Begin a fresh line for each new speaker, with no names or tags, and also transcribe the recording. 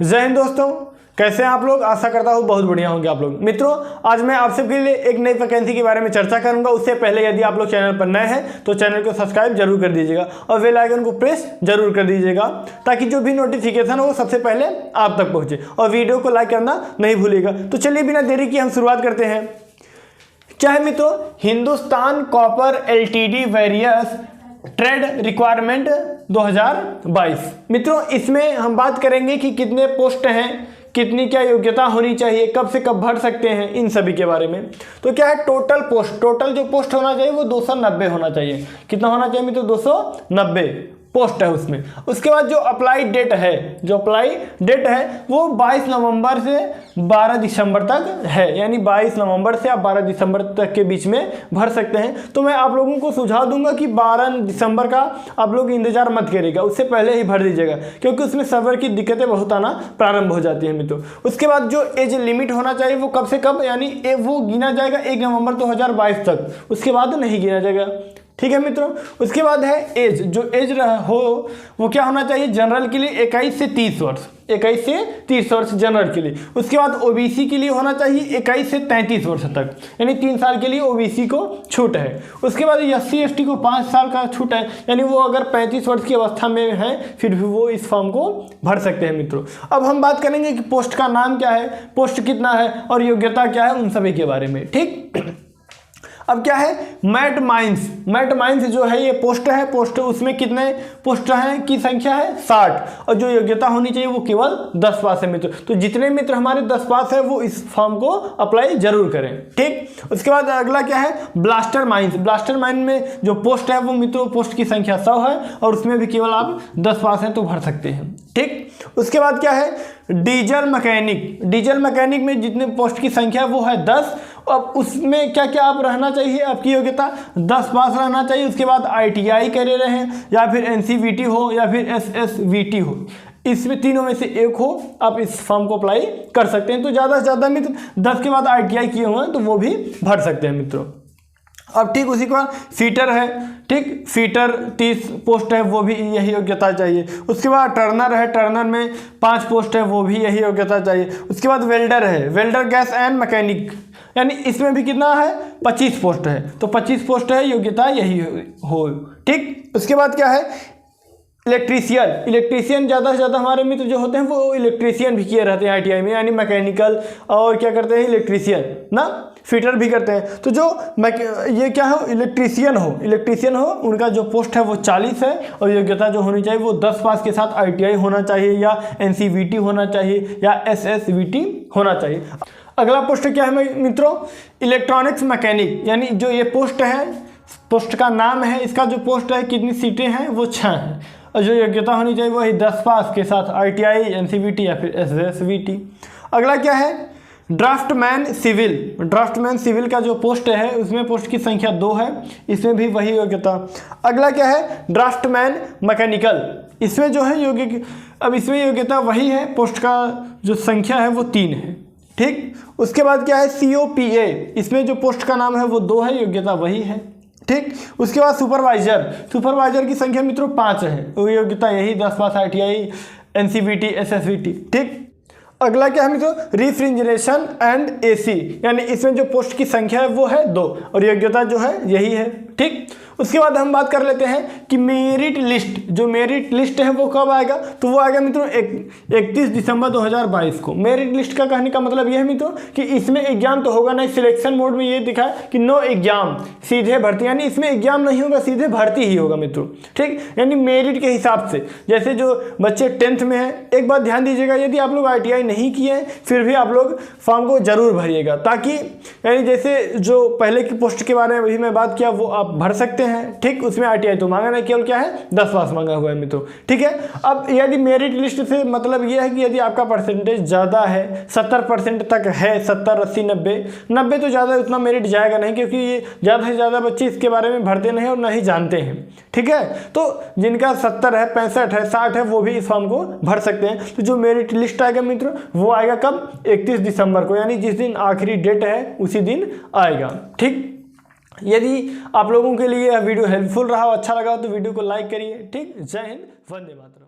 जय हिंद दोस्तों, कैसे हैं आप लोग। आशा करता हूँ बहुत बढ़िया होंगे आप लोग। मित्रों, आज मैं आप सबके लिए एक नई वैकेंसी के बारे में चर्चा करूंगा। उससे पहले यदि आप लोग चैनल पर नए हैं तो चैनल को सब्सक्राइब जरूर कर दीजिएगा और बेल आइकन को प्रेस जरूर कर दीजिएगा ताकि जो भी नोटिफिकेशन हो वो सबसे पहले आप तक पहुंचे, और वीडियो को लाइक करना नहीं भूलिएगा। तो चलिए बिना देरी की हम शुरुआत करते हैं। क्या है मित्रों, Hindustan copper LTD various trade requirement 2022। मित्रों, इसमें हम बात करेंगे कि कितने पोस्ट हैं, कितनी क्या योग्यता होनी चाहिए, कब से कब भर सकते हैं, इन सभी के बारे में। तो क्या है, टोटल जो पोस्ट होना चाहिए वो 290 होना चाहिए। कितना होना चाहिए मित्रों? 290 पोस्ट है उसमें। उसके बाद जो अप्लाई डेट है वो 22 नवंबर से 12 दिसंबर तक है, यानी 22 नवंबर से आप 12 दिसंबर तक के बीच में भर सकते हैं। तो मैं आप लोगों को सुझाव दूंगा कि 12 दिसंबर का आप लोग इंतजार मत करिएगा, उससे पहले ही भर दीजिएगा, क्योंकि उसमें सर्वर की दिक्कतें बहुत आना प्रारंभ हो जाती हैं मित्रों। उसके बाद जो एज लिमिट होना चाहिए वो कब से कब, यानी वो गिना जाएगा 1 नवंबर 2022 तक, उसके बाद नहीं गिना जाएगा। ठीक है मित्रों। उसके बाद है एज, जो एज हो वो क्या होना चाहिए जनरल के लिए 21 से 30 वर्ष, 21 से 30 वर्ष जनरल के लिए। उसके बाद ओबीसी के लिए होना चाहिए 21 से 33 वर्ष तक, यानी 3 साल के लिए ओबीसी को छूट है। उसके बाद एससी एसटी को 5 साल का छूट है, यानी वो अगर 35 वर्ष की अवस्था में है फिर भी वो इस फॉर्म को भर सकते हैं मित्रों। अब हम बात करेंगे कि पोस्ट का नाम क्या है, पोस्ट कितना है और योग्यता क्या है, उन सभी के बारे में। ठीक। अब क्या है, मैट माइंस जो है ये पोस्ट है। पोस्ट उसमें कितने पोस्ट हैं की संख्या है 60, और जो योग्यता होनी चाहिए वो केवल 10 पास है मित्र। तो जितने मित्र हमारे 10 पास है वो इस फॉर्म को अप्लाई जरूर करें। ठीक। उसके बाद अगला क्या है, ब्लास्टर माइंस में जो पोस्ट है वो मित्रों पोस्ट की संख्या 100 है, और उसमें भी केवल आप 10 पास हैं तो भर सकते हैं। ठीक। उसके बाद क्या है, डीजल मैकेनिक में जितने पोस्ट की संख्या वो है 10। अब उसमें क्या क्या आप रहना चाहिए, आपकी योग्यता 10 पास रहना चाहिए। उसके बाद ITI करे रहे या फिर NCVT हो या फिर SSVT हो, इसमें तीनों में से एक हो, आप इस फॉर्म को अप्लाई कर सकते हैं। तो ज़्यादा से ज़्यादा मित्र 10 के बाद ITI किए हुए हैं तो वो भी भर सकते हैं मित्रों। अब ठीक उसी के बाद फीटर है। ठीक, फीटर 30 पोस्ट है, वो भी यही योग्यता चाहिए। उसके बाद टर्नर है, टर्नर में 5 पोस्ट है, वो भी यही योग्यता चाहिए। उसके बाद वेल्डर है, वेल्डर गैस एंड मैकेनिक, यानी इसमें भी कितना है 25 पोस्ट है, तो 25 पोस्ट है, योग्यता यही हो। ठीक। उसके बाद क्या है, इलेक्ट्रीशियन ज़्यादा से ज़्यादा हमारे मित्र जो होते हैं वो इलेक्ट्रीशियन भी किए रहते हैं ITI में, यानी मैकेनिकल और क्या करते हैं इलेक्ट्रीशियन ना, फिटर भी करते हैं। तो जो ये क्या हो, इलेक्ट्रीशियन हो उनका जो पोस्ट है वो 40 है, और योग्यता जो होनी चाहिए वो 10 पास के साथ ITI होना चाहिए या NCVT होना चाहिए या SSVT होना चाहिए। अगला पोस्ट क्या है मित्रों, इलेक्ट्रॉनिक्स मैकेनिक, यानी जो ये पोस्ट है, पोस्ट का नाम है, इसका जो पोस्ट है कितनी सीटें हैं वो 6 हैं, और जो योग्यता होनी चाहिए वही 10 पास के साथ ITI NCVT या फिर SSVT। अगला क्या है, ड्राफ्टमैन सिविल का जो पोस्ट है उसमें पोस्ट की संख्या 2 है, इसमें भी वही योग्यता। अगला क्या है, ड्राफ्टमैन मैकेनिकल, इसमें जो है अब इसमें योग्यता वही है, पोस्ट का जो संख्या है वो 3 है। ठीक। उसके बाद क्या है, COPA, इसमें जो पोस्ट का नाम है वो 2 है, योग्यता वही है। ठीक। उसके बाद सुपरवाइजर की संख्या मित्रों 5 है, वो योग्यता यही 10 पास ITI NCVT SSVT। ठीक। अगला क्या है मित्रों, रेफ्रिजरेशन एंड AC, यानी इसमें जो पोस्ट की संख्या है वो है 2, और योग्यता जो है यही है। ठीक। उसके बाद हम बात कर लेते हैं कि मेरिट लिस्ट है वो कब आएगा, तो वो आएगा मित्रों 31 दिसंबर 2022 को। मेरिट लिस्ट का कहने का मतलब ये है मित्रों कि इसमें एग्जाम तो होगा नहीं, सिलेक्शन मोड में ये दिखा है कि नो एग्जाम, सीधे भर्ती, यानी इसमें एग्जाम नहीं होगा, सीधे भर्ती ही होगा मित्रों। ठीक। यानी मेरिट के हिसाब से, जैसे जो बच्चे 10th में हैं, एक बात ध्यान दीजिएगा, यदि आप लोग ITI नहीं किए हैं फिर भी आप लोग फॉर्म को जरूर भरिएगा, ताकि यानी जैसे जो पहले की पोस्ट के बारे में वही मैं बात किया वो आप भर सकते हैं। ठीक। उसमें ITI तो मांगा नहीं, केवल क्या है 10 पास मांगा हुआ है मित्रों। ठीक है। अब यदि मेरिट लिस्ट से मतलब ये है कि यदि आपका परसेंटेज ज़्यादा है, 70% तक है, 70 80 90 तो ज़्यादा उतना मेरिट जाएगा नहीं, क्योंकि ये ज़्यादा से ज़्यादा बच्चे इसके बारे में भरते नहीं और ना ही जानते हैं। ठीक है। तो जिनका 70 है, 65 है, 60 है, वो भी इस फॉर्म को भर सकते हैं। तो जो मेरिट लिस्ट आएगा मित्रों वो आएगा कब, 31 दिसंबर को, यानी जिस दिन आखिरी डेट है उसी दिन आएगा। ठीक। यदि आप लोगों के लिए यह वीडियो हेल्पफुल रहा हो, अच्छा लगा हो तो वीडियो को लाइक करिए। ठीक। जय हिंद, वंदे मातरम।